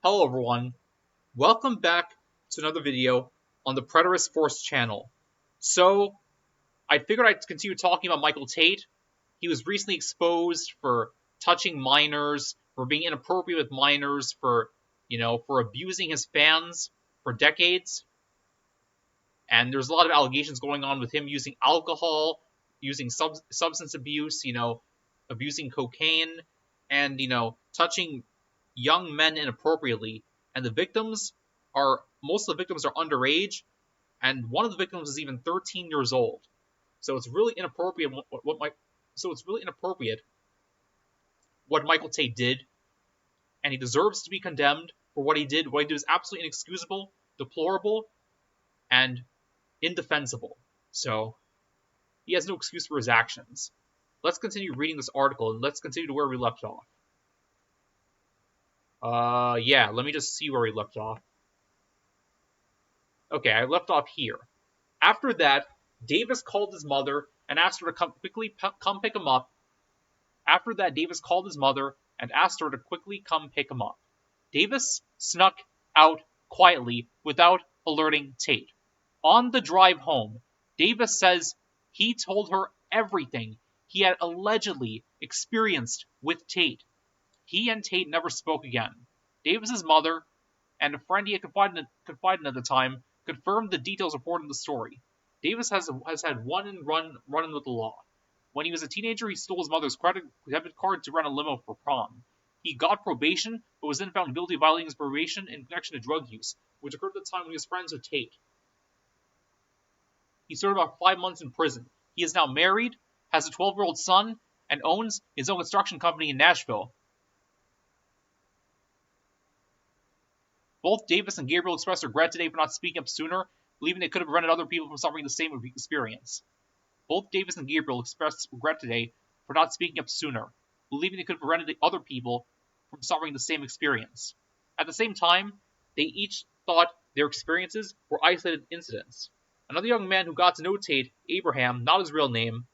Hello everyone, welcome back to another video on the Preterist Force channel. So, I figured I'd continue talking about Michael Tait. He was recently exposed for touching minors, for being inappropriate with minors, for abusing his fans for decades. And there's a lot of allegations going on with him using alcohol, using substance abuse, abusing cocaine, and, touching young men inappropriately. And most of the victims are underage, and one of the victims is even 13 years old. So it's really inappropriate what Michael Tait did, and he deserves to be condemned for what he did. What he did is absolutely inexcusable, deplorable, and indefensible. So he has no excuse for his actions. Let's continue reading this article, and let's continue to where we left off. Let me just see where we left off. Okay, I left off here. After that, Davis called his mother and asked her to come pick him up. After that, Davis called his mother and asked her to quickly come pick him up. Davis snuck out quietly without alerting Tait. On the drive home, Davis says he told her everything he had allegedly experienced with Tait. He and Tait never spoke again. Davis's mother and a friend he had confided in at the time confirmed the details reported in the story. Davis has had run-in with the law. When he was a teenager, he stole his mother's debit card to rent a limo for prom. He got probation, but was then found guilty of violating his probation in connection to drug use, which occurred at the time when he was friends with Tait. He served about 5 months in prison. He is now married, has a 12-year-old son, and owns his own construction company in Nashville. Both Davis and Gabriel expressed regret today for not speaking up sooner, believing they could have prevented other people from suffering the same experience. Both Davis and Gabriel expressed regret today for not speaking up sooner, believing they could have prevented other people from suffering the same experience. At the same time, they each thought their experiences were isolated incidents. Another young man who got to know Tait, Abraham, not his real name,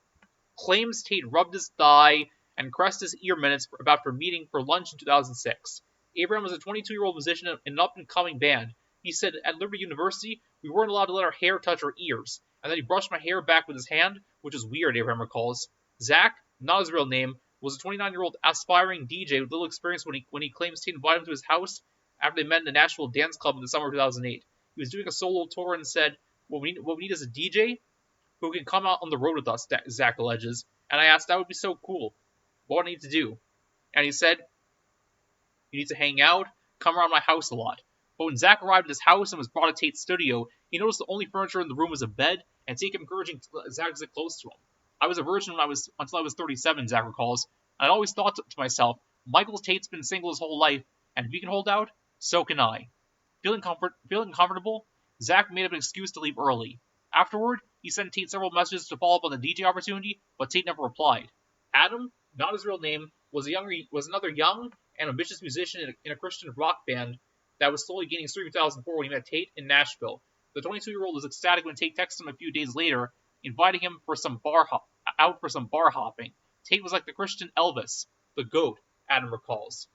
claims Tait rubbed his thigh and caressed his ear minutes after meeting for lunch in 2006. Abraham was a 22-year-old musician in an up-and-coming band. He said, "At Liberty University, we weren't allowed to let our hair touch our ears, and then he brushed my hair back with his hand, which is weird," Abraham recalls. Zach, not his real name, was a 29-year-old aspiring DJ with little experience when he claims Tait invited him to his house after they met in the Nashville Dance Club in the summer of 2008. He was doing a solo tour and said, what we need is a DJ who can come out on the road with us, Zach alleges. And I asked, that would be so cool. What do I need to do? And he said, you need to hang out, come around my house a lot. But when Zach arrived at his house and was brought to Tait's studio, he noticed the only furniture in the room was a bed, and Tait kept encouraging Zach to sit close to him. I was a virgin until I was 37, Zach recalls, and I always thought to myself, Michael Tait's been single his whole life, and if he can hold out, so can I. Feeling comfortable, Zach made up an excuse to leave early. Afterward, he sent Tait several messages to follow up on the DJ opportunity, but Tait never replied. Adam, not his real name, was another young and ambitious musician in a Christian rock band that was slowly gaining steam in 2004 when he met Tait in Nashville. The 22-year-old was ecstatic when Tait texted him a few days later, inviting him for some bar hopping. Tait was like the Christian Elvis, the GOAT, Adam recalls.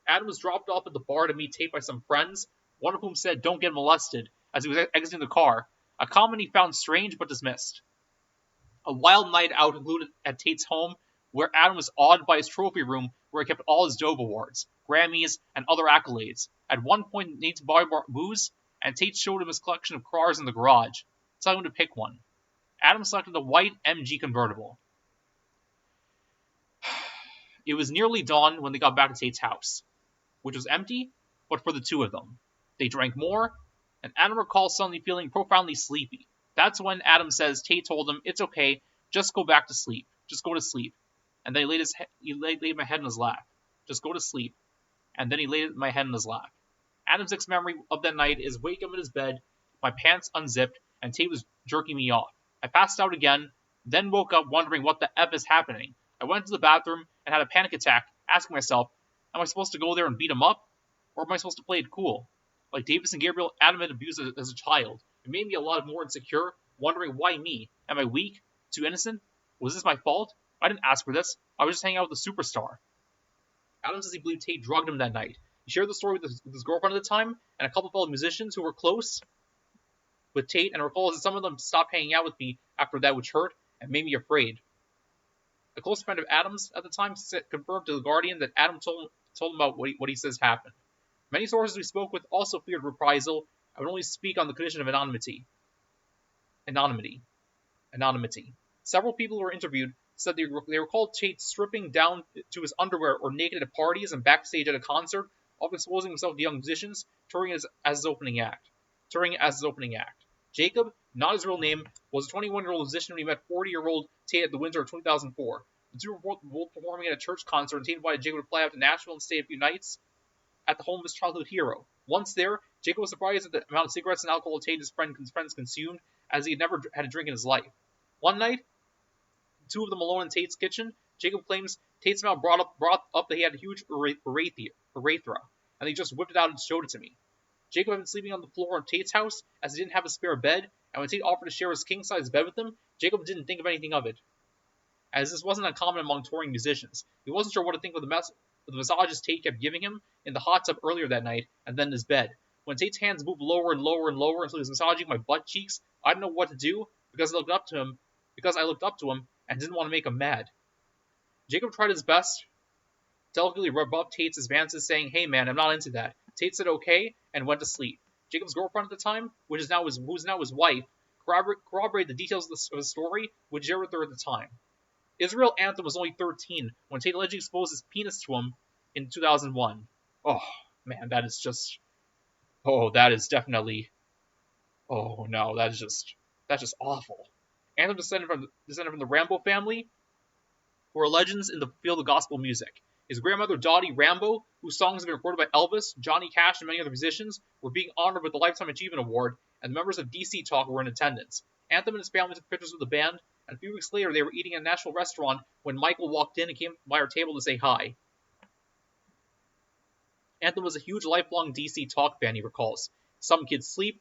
Adam was dropped off at the bar to meet Tait by some friends, one of whom said, "Don't get molested," as he was exiting the car, a comment he found strange but dismissed. A wild night out included at Tait's home, where Adam was awed by his trophy room where he kept all his Dove Awards, Grammys, and other accolades. At one point, Nate's bar booze, and Tait showed him his collection of cars in the garage, telling him to pick one. Adam selected the white MG convertible. It was nearly dawn when they got back to Tait's house, which was empty, but for the two of them. They drank more, and Adam recalls suddenly feeling profoundly sleepy. That's when Adam says Tait told him, "It's okay, just go back to sleep. Just go to sleep." And then he laid my head in his lap. Just go to sleep. And then he laid my head in his lap. Adam's next memory of that night is waking up in his bed, my pants unzipped, and Tait was jerking me off. I passed out again, then woke up wondering what the F is happening. I went to the bathroom and had a panic attack, asking myself, am I supposed to go there and beat him up? Or am I supposed to play it cool? Like Davis and Gabriel, Adam had abused as a child. It made me a lot more insecure, wondering why me? Am I weak? Too innocent? Was this my fault? I didn't ask for this. I was just hanging out with a superstar. Adam says he believed Tait drugged him that night. He shared the story with his girlfriend at the time and a couple of fellow musicians who were close with Tait, and recalls that some of them stopped hanging out with me after that, which hurt and made me afraid. A close friend of Adam's at the time confirmed to The Guardian that Adam told him about what he says happened. Many sources we spoke with also feared reprisal and would only speak on the condition of anonymity. Several people who were interviewed said they recalled Tait stripping down to his underwear or naked at parties and backstage at a concert, often exposing himself to young musicians, touring as his opening act. Jacob, not his real name, was a 21-year-old musician when he met 40-year-old Tait at the winter of 2004. The two were both performing at a church concert, and Tait invited Jacob to fly out to Nashville and stay a few nights at the home of his childhood hero. Once there, Jacob was surprised at the amount of cigarettes and alcohol Tait and his friends consumed, as he had never had a drink in his life. One night, two of them alone in Tait's kitchen, Jacob claims Tait somehow brought up that he had a huge urethra, and he just whipped it out and showed it to me. Jacob had been sleeping on the floor of Tait's house, as he didn't have a spare bed, and when Tait offered to share his king-size bed with him, Jacob didn't think of anything of it, as this wasn't uncommon among touring musicians. He wasn't sure what to think of the massages Tait kept giving him in the hot tub earlier that night, and then in his bed. When Tait's hands moved lower and lower and lower until he was massaging my butt cheeks, I didn't know what to do because I looked up to him and didn't want to make him mad. Jacob tried his best to delicately rub up Tait's advances, saying, "Hey man, I'm not into that." Tait said okay and went to sleep. Jacob's girlfriend at the time, who is now his wife, corroborated the details of the story, which shared with her at the time. Israel Anthem was only 13 when Tait allegedly exposed his penis to him in 2001. Oh man, that is just awful. Anthem descended from the Rambo family, who are legends in the field of gospel music. His grandmother, Dottie Rambo, whose songs have been recorded by Elvis, Johnny Cash, and many other musicians, were being honored with the Lifetime Achievement Award, and the members of DC Talk were in attendance. Anthem and his family took pictures with the band, and a few weeks later they were eating at a Nashville restaurant when Michael walked in and came by our table to say hi. Anthem was a huge lifelong DC Talk fan, he recalls. Some kids sleep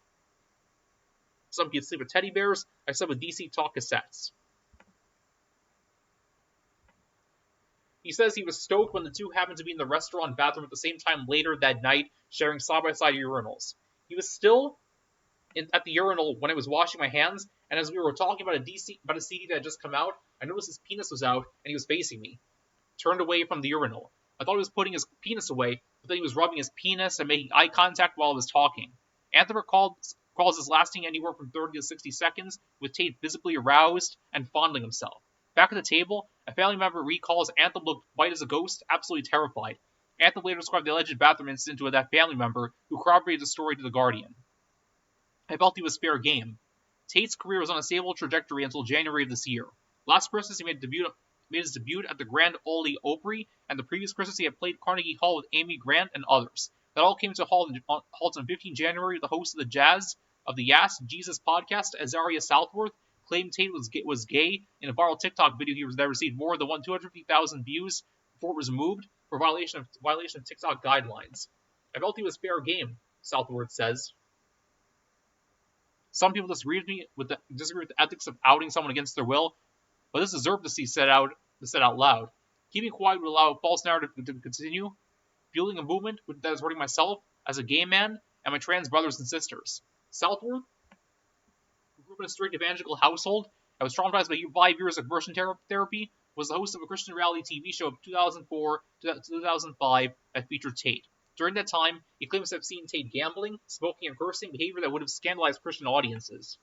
with teddy bears. I slept with DC Talk cassettes. He says he was stoked when the two happened to be in the restaurant bathroom at the same time later that night, sharing side-by-side urinals. He was still at the urinal when I was washing my hands, and as we were talking about a CD that had just come out, I noticed his penis was out, and he was facing me, turned away from the urinal. I thought he was putting his penis away, but then he was rubbing his penis and making eye contact while I was talking. Anthem calls this lasting anywhere from 30 to 60 seconds, with Tait visibly aroused and fondling himself. Back at the table, a family member recalls Anthem looked white as a ghost, absolutely terrified. Anthem later described the alleged bathroom incident to that family member, who corroborated the story to The Guardian. I felt he was fair game. Tait's career was on a stable trajectory until January of this year. Last Christmas, he made his debut at the Grand Ole Opry, and the previous Christmas he had played Carnegie Hall with Amy Grant and others. That all came to a halt on 15 January. The host of the Yes Jesus podcast, Azaria Southworth, claimed Tait was gay in a viral TikTok video that received more than 250,000 views before it was removed for violation of TikTok guidelines. I felt he was fair game, Southworth says. Some people disagree with the ethics of outing someone against their will, but this deserved to be said out loud. Keeping quiet would allow a false narrative to continue, fueling a movement that is hurting myself as a gay man and my trans brothers and sisters. Southworth, who grew up in a strict evangelical household and was traumatized by 5 years of conversion therapy, was the host of a Christian reality TV show of 2004 to 2005 that featured Tait. During that time, he claims to have seen Tait gambling, smoking, and cursing, behavior that would have scandalized Christian audiences.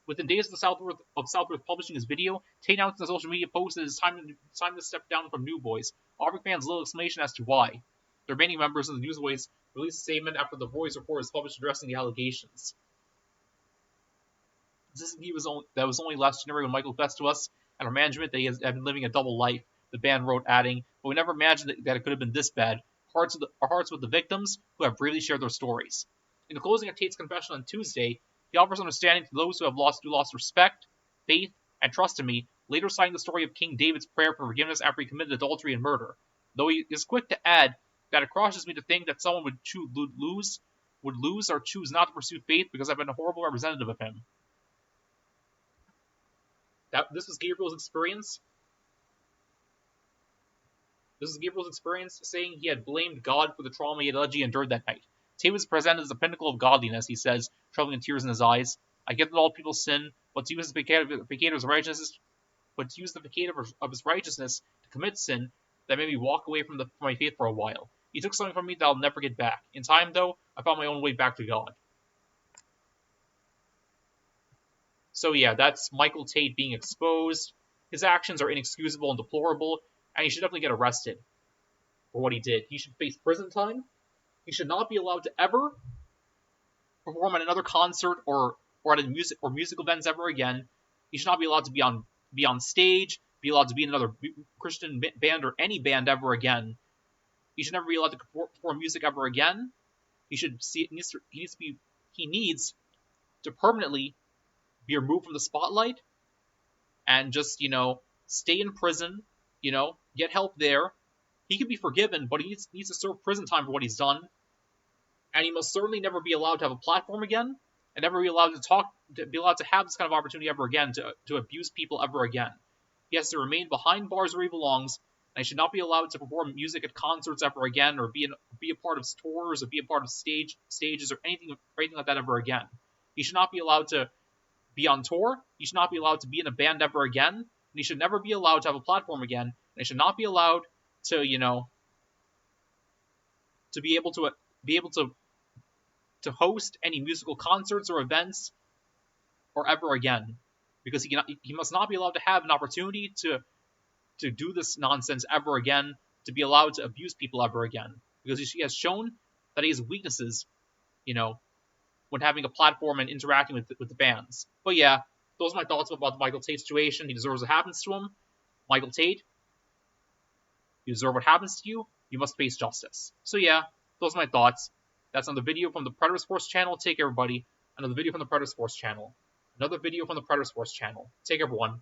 Within days of Southworth publishing his video, Tait announced in a social media post that it is time to step down from Newsboys, offering fans little explanation as to why. The remaining members of the Newsboys released a statement after the Boys report was published addressing the allegations. This that was only last January when Michael confessed to us and our management that he had been living a double life, the band wrote, adding, "But we never imagined that it could have been this bad. Our hearts with the victims who have bravely shared their stories." In the closing of Tait's confession on Tuesday, he offers understanding to those who have lost respect, faith, and trust in me, later citing the story of King David's prayer for forgiveness after he committed adultery and murder. Though he is quick to add that it crushes me to think that someone would lose or choose not to pursue faith because I've been a horrible representative of him. This was Gabriel's experience. This is Gabriel's experience, saying he had blamed God for the trauma he allegedly endured that night. Tait was presented as the pinnacle of godliness, he says, troubling tears in his eyes. I get that all people sin, but to use the Vicator's righteousness, of his righteousness to commit sin, that made me walk away from my faith for a while. He took something from me that I'll never get back. In time, though, I found my own way back to God. So yeah, that's Michael Tait being exposed. His actions are inexcusable and deplorable, and he should definitely get arrested for what he did. He should face prison time. He should not be allowed to ever perform at another concert or at a musical events ever again. He should not be allowed to be on stage, be allowed to be in another Christian band or any band ever again. He should never be allowed to perform music ever again. He needs to permanently be removed from the spotlight and just, stay in prison, get help there. He can be forgiven, but he needs to serve prison time for what he's done. And he must certainly never be allowed to have a platform again, and never be allowed to have this kind of opportunity ever again to abuse people ever again. He has to remain behind bars where he belongs, and he should not be allowed to perform music at concerts ever again, or be a part of tours, or be a part of stages, or anything like that ever again. He should not be allowed to be on tour. He should not be allowed to be in a band ever again, and he should never be allowed to have a platform again. And he should not be allowed to, to be able to host any musical concerts or events or ever again, because he must not be allowed to have an opportunity to do this nonsense ever again, to be allowed to abuse people ever again, because he has shown that he has weaknesses, when having a platform and interacting with the bands. But yeah, those are my thoughts about the Michael Tait situation. He deserves what happens to him. Michael Tait, you deserve what happens to you. You must face justice. So yeah, those are my thoughts. That's another video from the Predator Sports channel. Take care, everybody. Another video from the Predator Sports channel. Another video from the Predator Sports channel. Take care, everyone.